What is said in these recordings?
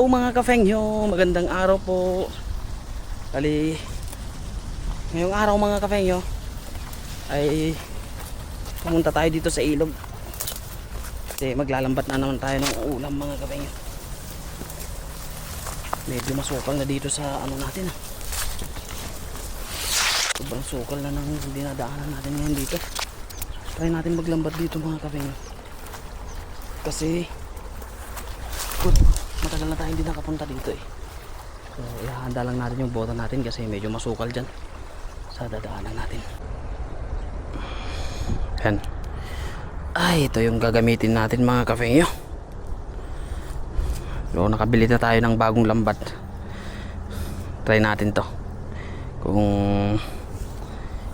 Hello mga kafengyo, magandang araw po. Bali, ngayong araw mga kafengyo ay pumunta tayo dito sa ilog. Kasi maglalambat na naman tayo ng ulam mga kafengyo. Medyo masukal na dito sa ano natin. Sobrang sukal na ng dinadaanan natin ngayon dito. Try natin maglambat dito mga kafengyo. Kasi matagal na tayo hindi nakapunta dito eh. So ihahanda lang natin yung bota natin kasi medyo masukal dyan sa dadaanan natin. Yan. Ay, ito yung gagamitin natin mga kafengyo. So nakabili na tayo ng bagong lambat. Try natin to kung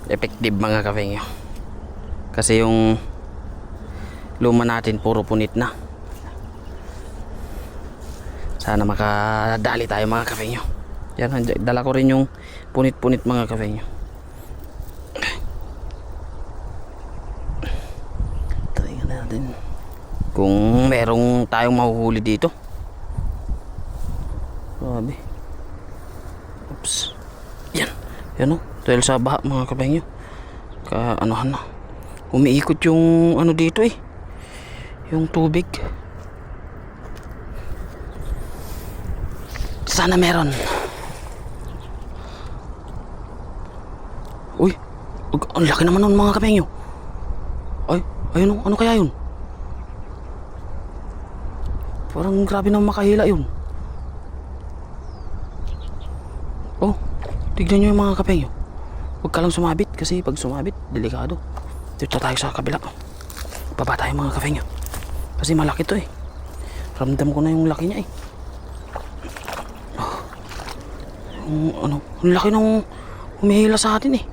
effective mga kafengyo. Kasi yung luma natin puro punit na. Sana makadali tayo mga kafengyo. Yan, dala ko rin yung punit-punit mga kafengyo. Tingnan natin kung merong tayong mahuhuli dito. Grabe. Oops. Yan. Yan o. Dahil sa baha mga kafengyo. Anuhan na. Umiikot yung ano dito eh. Yung tubig. Sana meron. Uy, ang laki naman nun mga kafengyo. Ay, ayun o, ano kaya yun? Parang grabe naman makahila yun. Oh, tignan nyo yung mga kafengyo. Huwag ka lang sumabit kasi pag sumabit, delikado. Dito tayo sa kabila. Baba tayo mga kafengyo. Kasi malaki to eh. Ramdam ko na yung laki niya eh. Ano, ang laki nung humihila sa atin eh.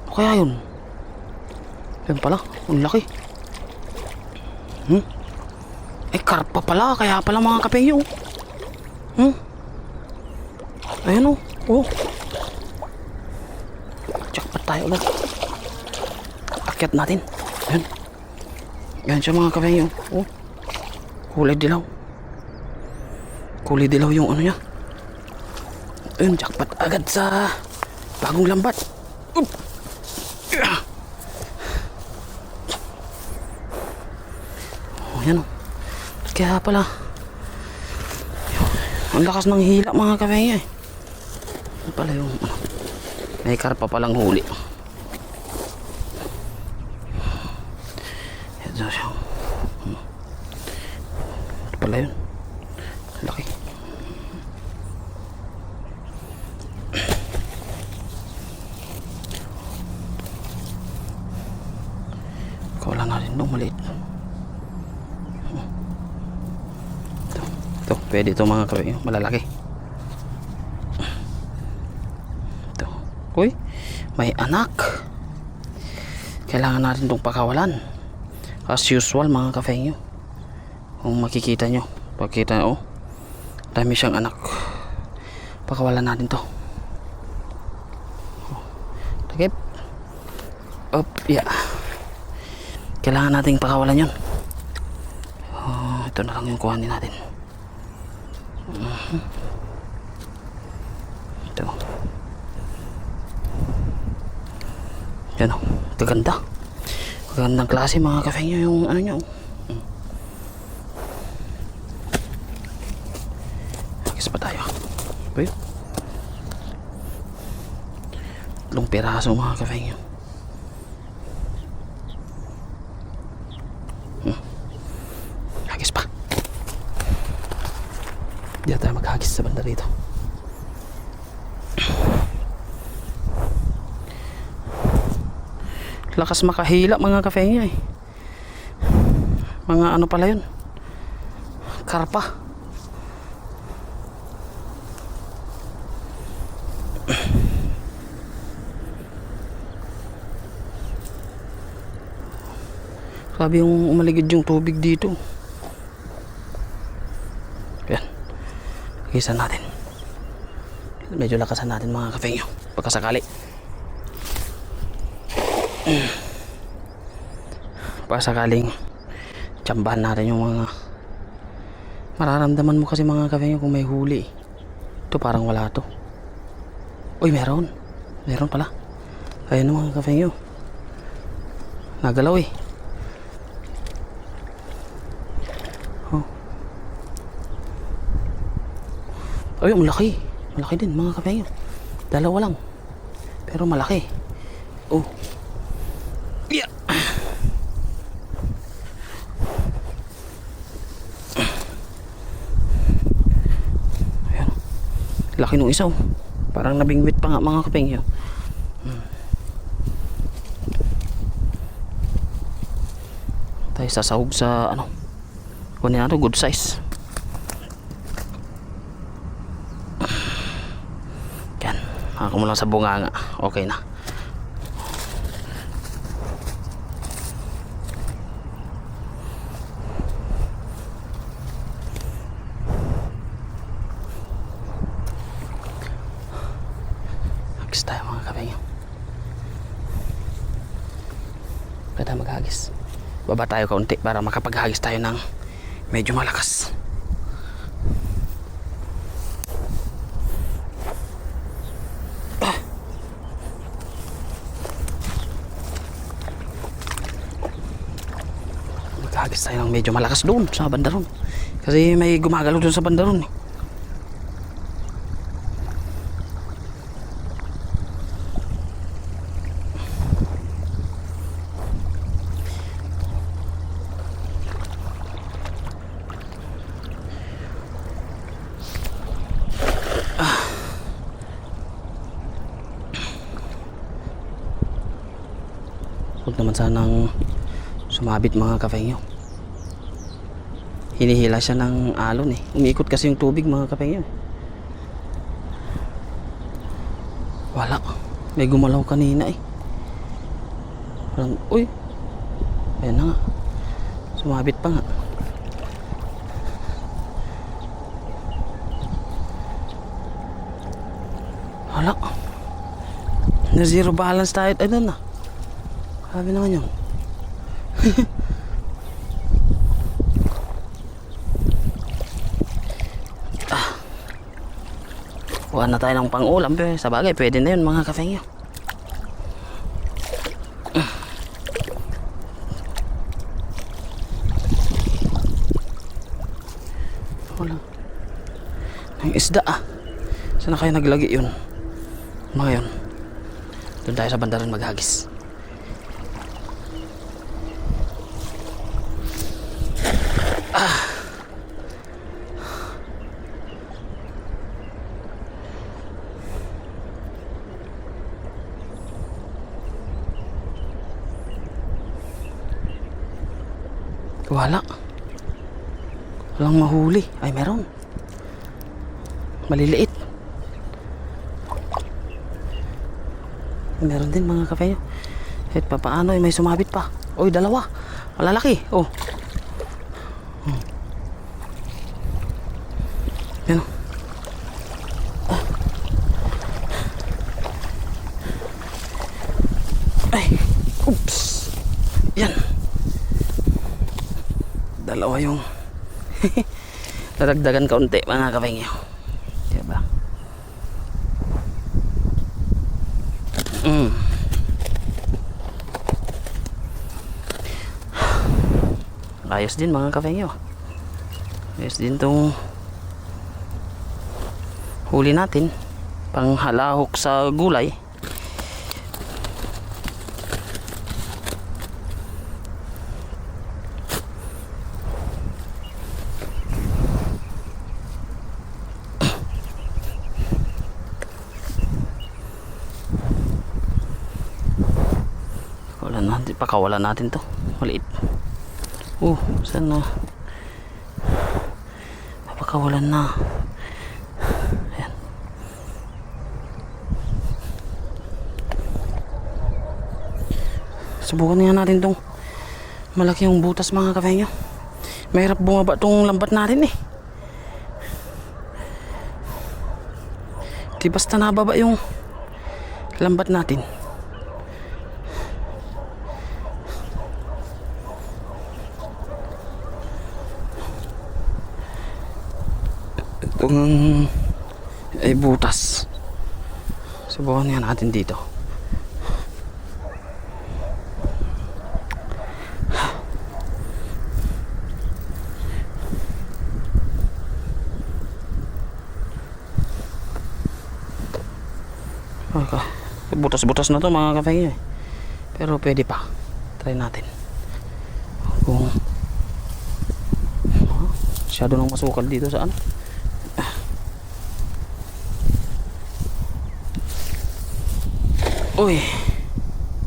Ano kaya yun? Yan pala, ang laki. Eh, karpa pala, kaya pala mga kafengyo. Ayan o. Oh. Jackpot tayo ulit. Akyat natin. Ayan. Yan siya mga kafengyo. Oh. Kulay dilaw. Kulay dilaw yung ano niya. Ayun, jackpot agad sa bagong lambat. Oh, yan o. Kaya pala ang lakas ng hila mga kafengyo eh. Ano pala yung may karpa palang huli. Ito siya. Ito pala yun. Laki. Wala na rin nung maliit. Ito, pwede ito mga kafengyo, malalaki. Ito. Uy, may anak. Kailangan natin itong pakawalan. As usual mga kafengyo. Kung makikita nyo, pakita nyo, oh, dami siyang anak. Pakawalan natin to. Takip. Up, yeah. Kailangan nating pakawalan yun. Ito na lang yung kuhanin natin. Ito. Yan o. Kaganda. Kagandang klase mga kafengyo yung ano nyo. Magis pa tayo. Uy. 3 piraso mga kafengyo. Hindi tayo maghagis sa banda rito. Lakas makahila mga kafengyo eh. Mga ano pala yun, karpa. Sabi yung umaligid yung tubig dito. Gisan natin. Medyo lakasan natin mga kafengyo pagkasakali. Pagkasakaling tsambahan natin yung mga Mararamdaman mo kasi mga kafengyo kung may huli. Ito parang wala to. Uy, meron. Meron pala. Ayan na mga kafengyo. Nagalaw eh. Oh. Ay, malaki. Malaki din mga kafengyo. Dalawa lang. Pero malaki. Oh. Yeah. Ayan. Laki nung isa oh. Parang nabingwit pa nga mga kafengyo. Tayo sasahog sa ano. Kunin natin good size. Yan. Ako mo lang sa bunganga. Okay na. Hagis tayo mga kafengyo. Pwede maghagis. Baba tayo kaunti para makapaghagis tayo ng medyo malakas. Maghagis tayo ng medyo malakas doon sa bandaron. Kasi may gumagalaw doon sa bandaron eh. Huwag naman sanang sumabit mga kafengyo. Hinihila siya ng alon eh. Umiikot kasi yung tubig mga kafengyo. Wala. May gumalaw kanina eh. Parang, uy. Ayan na nga. Sumabit pa nga. Wala. Na zero balance tayo. Ay doon na. Sabi naman yun. Kuha na tayo ng pang-ulam. Sa bagay, pwede na yun mga kafengyo. Wala. Ang isda ah. Saan na kayo naglagi yun? Mga yun. Doon tayo sa bandaran maghagis. Wala. Walang mahuli. Ay, meron. Maliliit. Meron din mga kafengyo. Kahit pa paano ay may sumabit pa. Uy, dalawa. Malalaki. Oh. Yan. Ay. Oops. Yan. Dalawa yung nadagdagan kaunti mga kafengyo. Diba? Ayos din mga kafengyo. Ayos din tong huli natin. Panghalahok sa gulay. Pakawalan natin to. Maliit. Saan na? Pakawalan na. Ayan. Subukan nga natin tong malaki yung butas mga kafengyo. Mahirap bumaba tong lambat natin eh. Di basta nababa yung lambat natin. Itong ay butas. Subukan nga natin dito. Okay. Butas-butas na to mga kafeng eh. Pero pwede pa. Try natin. Kung masyado nang masukal dito sa ano. Uy,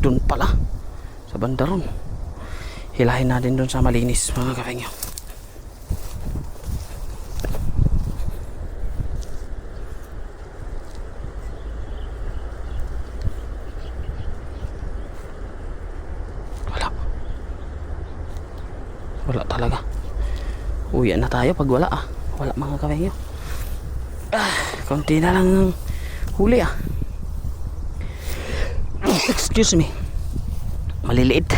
dun pala sa banda ron. Hilahin natin dun sa malinis mga kafeng. Wala talaga. Uwi na tayo pag wala Wala mga kafeng. Konti na lang ng huli Excuse me. Maliliit.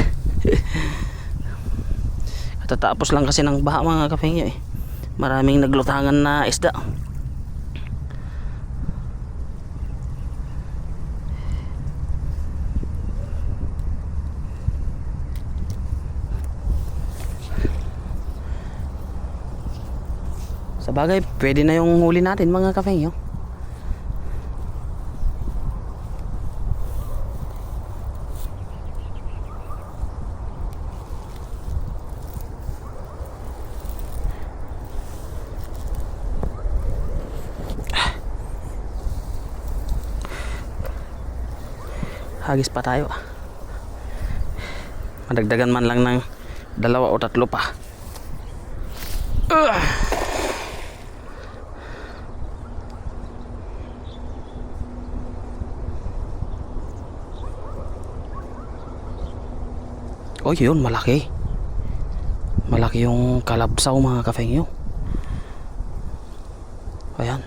Katatapos lang kasi ng baha mga kafeng Maraming naglutangan na isda. Sa bagay, pwede na yung huli natin mga kafeng. Hagis pa tayo madagdagan man lang ng 2 o 3 pa. Oh yun, malaki yung kalabsaw mga kafeng. Ayan,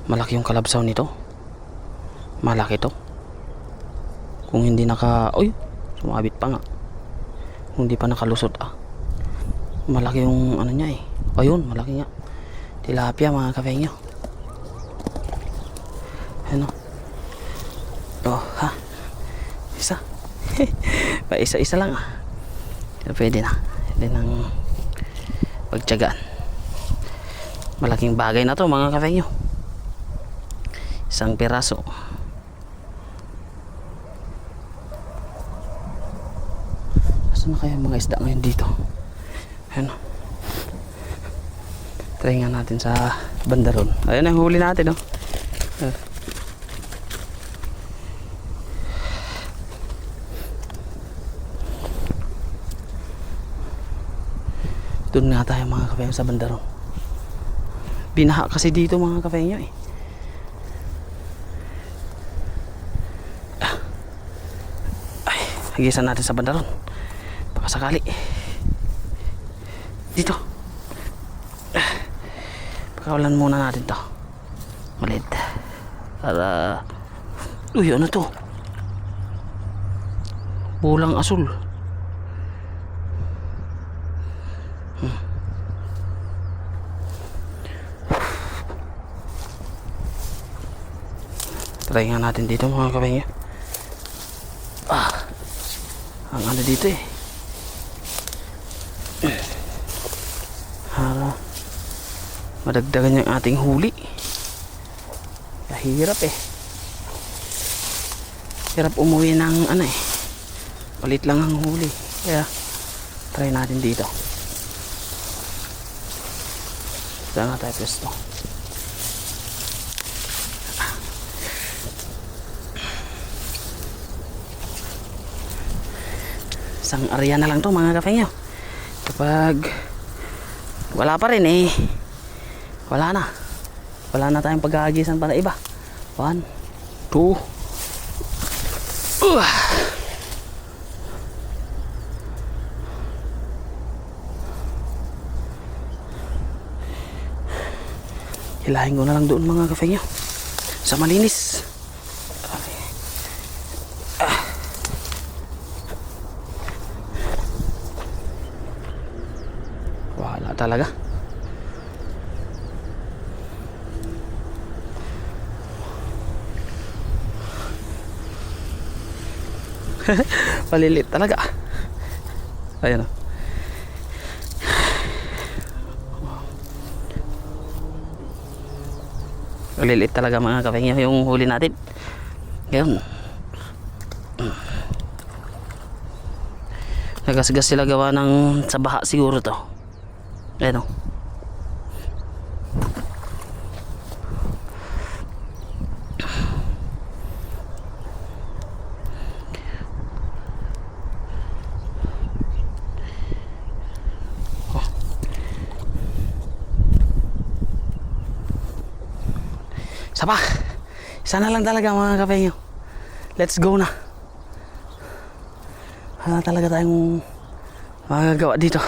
malaki yung kalabsaw nito. Malaki to. Kung hindi sumabit pa nga. Kung hindi pa nakalusot malaki yung ano niya ayun, malaki nga. Tilapia mga kafeng. Ano? Isa. Pa isa-isa lang Pero pwede na. Pwede nang pagtiyagaan. Malaking bagay na to mga kafeng. Isang piraso. Na kaya mga isda ngayon dito. Ayan. Try nga natin sa banda ron. Ayan ang huli natin Doon nga tayo mga kafeng sa banda ron. Binaha kasi dito mga kafeng Ay, hagisan natin sa banda ron. Sakali dito pakawalan muna natin to malit para ano to, bulang asul. Try nga natin dito mga kafeng. Ang ano dito madagdagan yung ating huli. Hirap hirap umuwi ng palit lang ang huli. Kaya try natin dito. Saan nga tayo pwesto? Isang area na lang to mga kafeng. Kapag wala pa rin wala na tayong paghahagisan para iba. 1, 2 hilahin ko na lang doon mga kafeng sa malinis. Wala talaga. Maliliit talaga. Ayan o. Maliliit talaga mga kapengyo yung huli natin. Ngayon. Nagasgas sila gawa ng sa baha siguro to. Ayan o. Sapa. Isa na lang talaga mga kapengyo. Let's go na. Wala talaga tayong magagawa dito.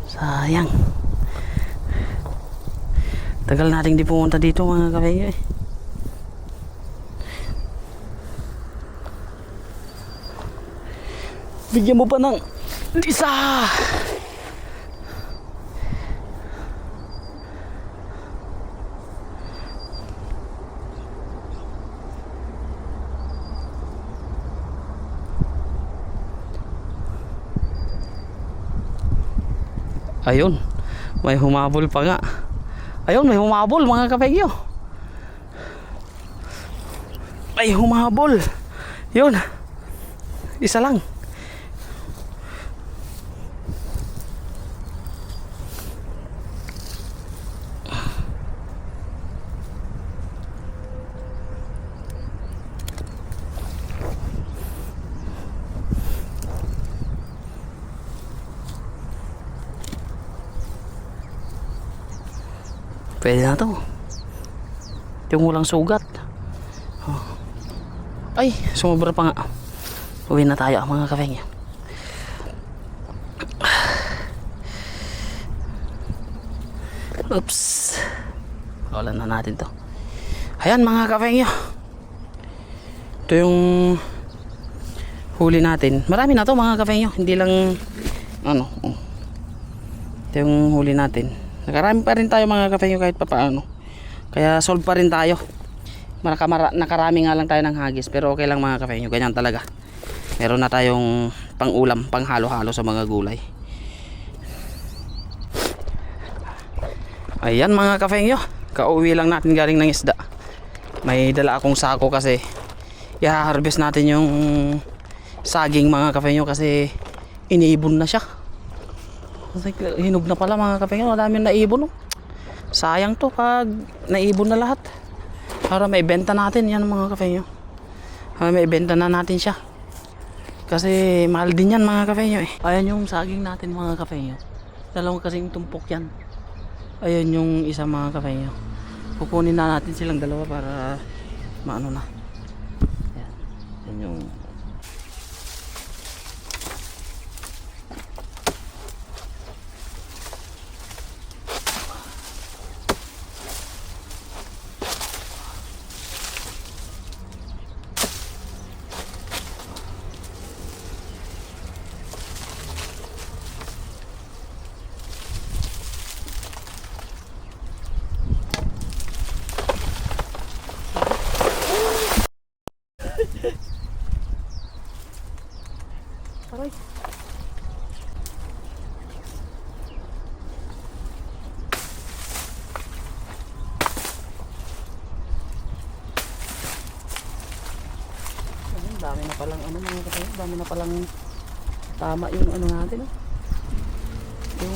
Sayang. Tagal nating di pumunta dito mga kapengyo eh. Bigyan mo pa ng isa. Ayun, may humabol pa nga. Ayun, may humabol mga kapegyo. May humabol. Yun. Isa lang. Pwede na to. Yung walang sugat. Ay, sumobra pa nga. Uwi na tayo mga kapengyo. Oops. Kawalan na natin to. Ayan mga kapengyo. Ito yung huli natin. Marami na to mga kapengyo. Hindi lang ano. Ito yung huli natin. Nakarami pa rin tayo mga kapengyo kahit papaano. Kaya solve pa rin tayo. Nakarami nga lang tayo ng hagis. Pero okay lang mga kapengyo. Ganyan talaga. Meron na tayong pang ulam, pang halo-halo sa mga gulay. Ayan mga kapengyo. Kauwi lang natin galing ng isda. May dala akong sako kasi i-harvest natin yung saging mga kapengyo kasi iniibon na siya. Hinog na pala mga kapengyo. Madami naibon. Sayang to pag naibon na lahat. Para may benta natin yan mga kapengyo. Para may benta na natin siya. Kasi mahal din yan mga kapengyo eh. Ayan yung saging natin mga kapengyo. Dalawang kasing tumpok yan. Ayan yung isa mga kapengyo. Kukunin na natin silang dalawa para maano na. Ayan. Ayan yung aray. Dami na palang ano mga kapatid, dami na palang tama yung ano natin oh. Yung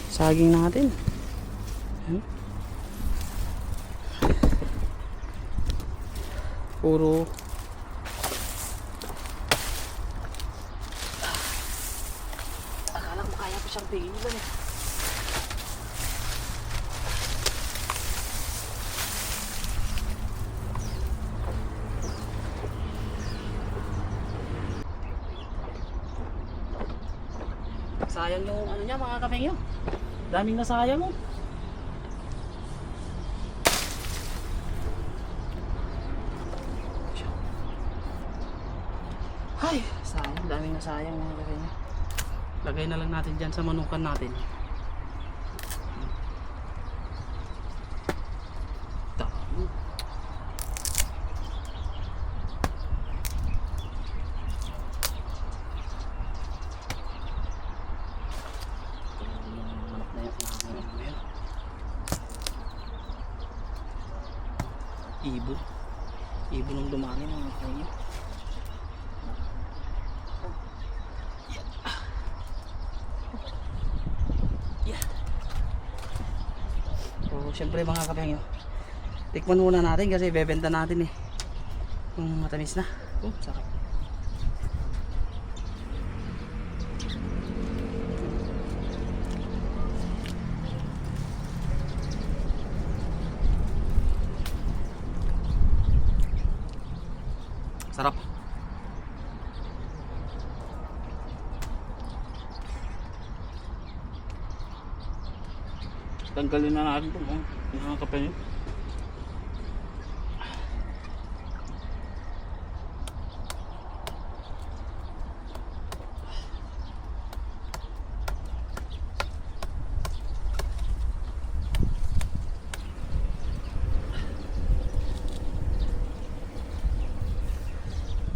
saging natin. Puro akala ko kaya ko siyang tingin ba eh. Sayang yung ano niya mga kapengyo. Daming nasayang oh. Ay, sayang, daming nasayang mga kapengyo. Lagay na lang natin dyan sa manukan natin. Ibon. Ibon ang dumami mga kayo. Yeah. So syempre mga kapengyo, tikman muna natin kasi bebenta natin eh. Kung matamis na. Oh, sarap. Sarap. Tanggalin na natin ito mga kapengyo.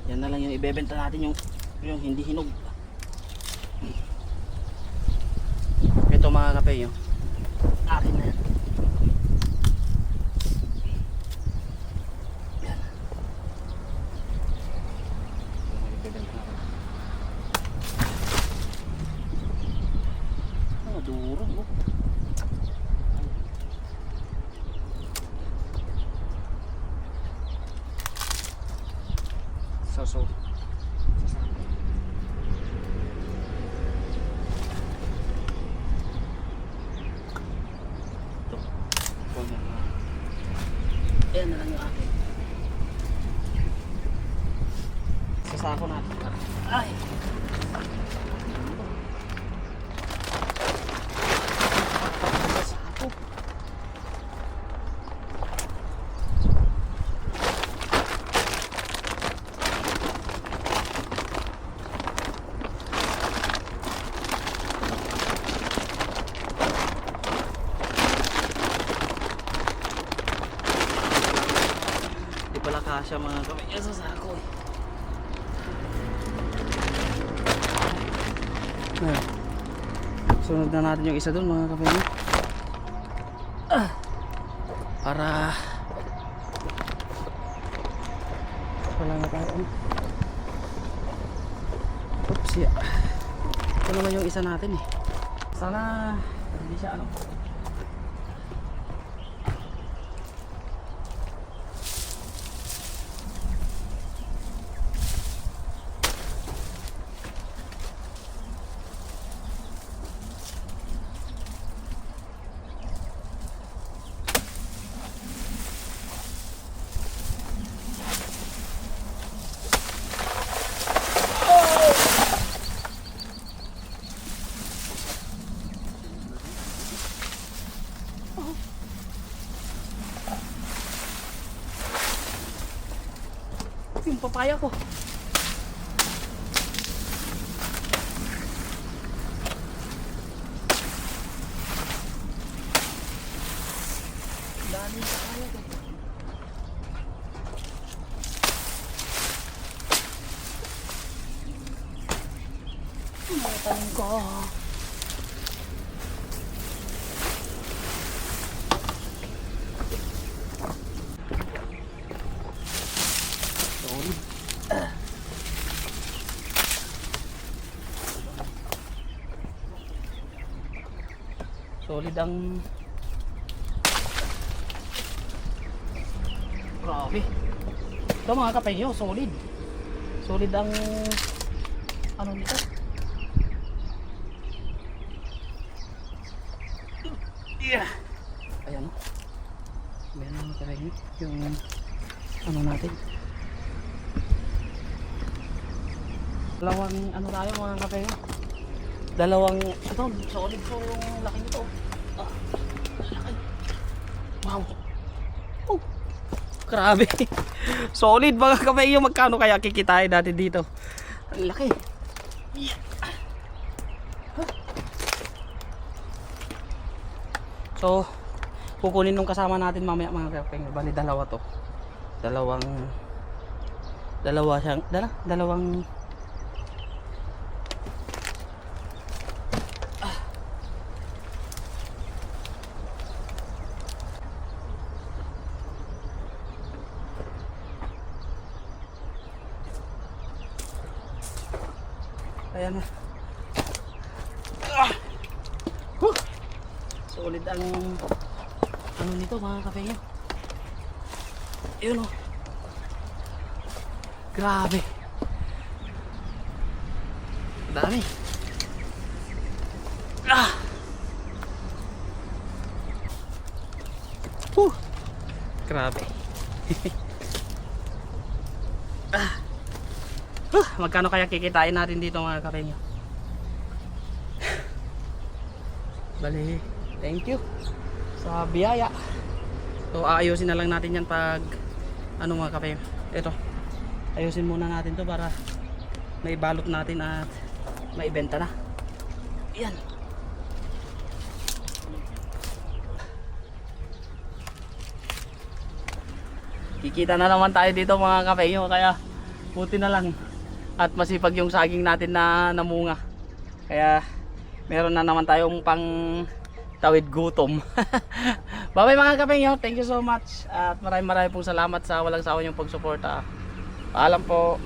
Yan na lang yung ibebenta natin, yung hindi hinog. Ito mga kapengyo, akin na yan. Yan. Yung ibebenta natin. Durog oh. So ayan na lang yung akin. Sasako natin. Ay! Sasako. Pala kasya mga kapengyo sa sako eh. Ayan. Sunod na natin yung isa dun mga kapengyo. Para wala nga tayo. Oops, yeah. Ito naman yung isa natin eh. Sana hindi siya ano. Yung papaya ko. Dami papaya ko. Matan ko. Solid ang grabe. Ito mga kapengyo, solid. Solid ang ano nito. Yeah. Ayan o. Ayan mga kapengyo, yung ano natin. Dalawang ano tayo mga kapengyo. Dalawang ito, solid po yung laki nito. Laki. Wow. Oh. Grabe. Solid mga kapengyo, magkano kaya kikitain natin dito? Ang laki. Yeah. So, kukunin nung kasama natin mamaya mga kapengyo. Bali dalawa to. Dalawang Ayan na. Ah! Huh! Solid ang ano nito mga kapengyo. Yun o. Grabe. Dami. Ah! Grabe. Ah! Magkano kaya kikitain natin dito mga kapengyo? Bali, thank you sa biyaya. So aayusin na lang natin yan pag ano mga kapengyo. Ito, ayusin muna natin to para maibalot natin at maibenta na. Yan. Kikita na naman tayo dito mga kapengyo, kaya buti na lang at masipag yung saging natin na namunga. Kaya meron na naman tayong pang tawid gutom. Bye bye mga kapengyo, thank you so much at maraming pong salamat sa walang sawa niyong pagsuporta. Paalam po.